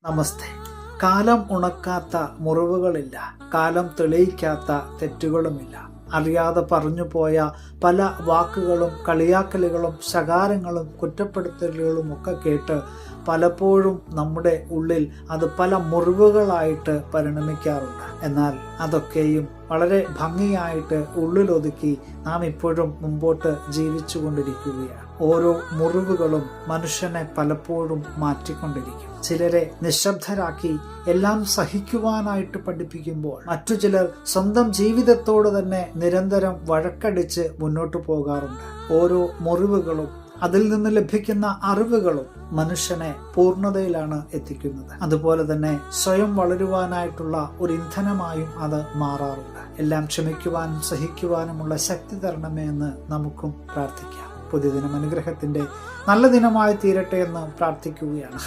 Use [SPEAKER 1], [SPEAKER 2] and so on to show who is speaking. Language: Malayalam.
[SPEAKER 1] നമസ്തേ. കാലം ഉണക്കാത്ത മുറിവുകളില്ല, കാലം തെളിയിക്കാത്ത തെറ്റുകളുമില്ല. അറിയാതെ പറഞ്ഞു പോയ പല വാക്കുകളും കളിയാക്കലുകളും ശകാരങ്ങളും കുറ്റപ്പെടുത്തലുകളും ഒക്കെ കേട്ട് പലപ്പോഴും നമ്മുടെ ഉള്ളിൽ അത് പല മുറിവുകളായിട്ട് പരിണമിക്കാറുണ്ട്. എന്നാൽ അതൊക്കെയും വളരെ ഭംഗിയായിട്ട് ഉള്ളിലൊതുക്കി നാം ഇപ്പോഴും മുമ്പോട്ട് ജീവിച്ചു കൊണ്ടിരിക്കുകയാണ്. ഓരോ മുറിവുകളും മനുഷ്യനെ പലപ്പോഴും മാറ്റിക്കൊണ്ടിരിക്കും. ചിലരെ നിശബ്ദരാക്കി എല്ലാം സഹിക്കുവാനായിട്ട് പഠിപ്പിക്കുമ്പോൾ മറ്റു ചിലർ സ്വന്തം ജീവിതത്തോട് തന്നെ നിരന്തരം വഴക്കടിച്ച് മുന്നോട്ട് പോകാറുണ്ട്. ഓരോ മുറിവുകളും അതിൽ നിന്ന് ലഭിക്കുന്ന അറിവുകളും മനുഷ്യനെ പൂർണ്ണതയിലാണ് എത്തിക്കുന്നത്. അതുപോലെ തന്നെ സ്വയം വളരുവാനായിട്ടുള്ള ഒരു ഇന്ധനമായും അത് മാറാറുണ്ട്. എല്ലാം ക്ഷമിക്കുവാനും സഹിക്കുവാനുമുള്ള ശക്തി തരണമേ എന്ന് നമുക്കും പ്രാർത്ഥിക്കാം. പുതിയ ദിനം അനുഗ്രഹത്തിന്റെ നല്ല ദിനമായി തീരട്ടെ എന്ന് പ്രാർത്ഥിക്കുകയാണ്.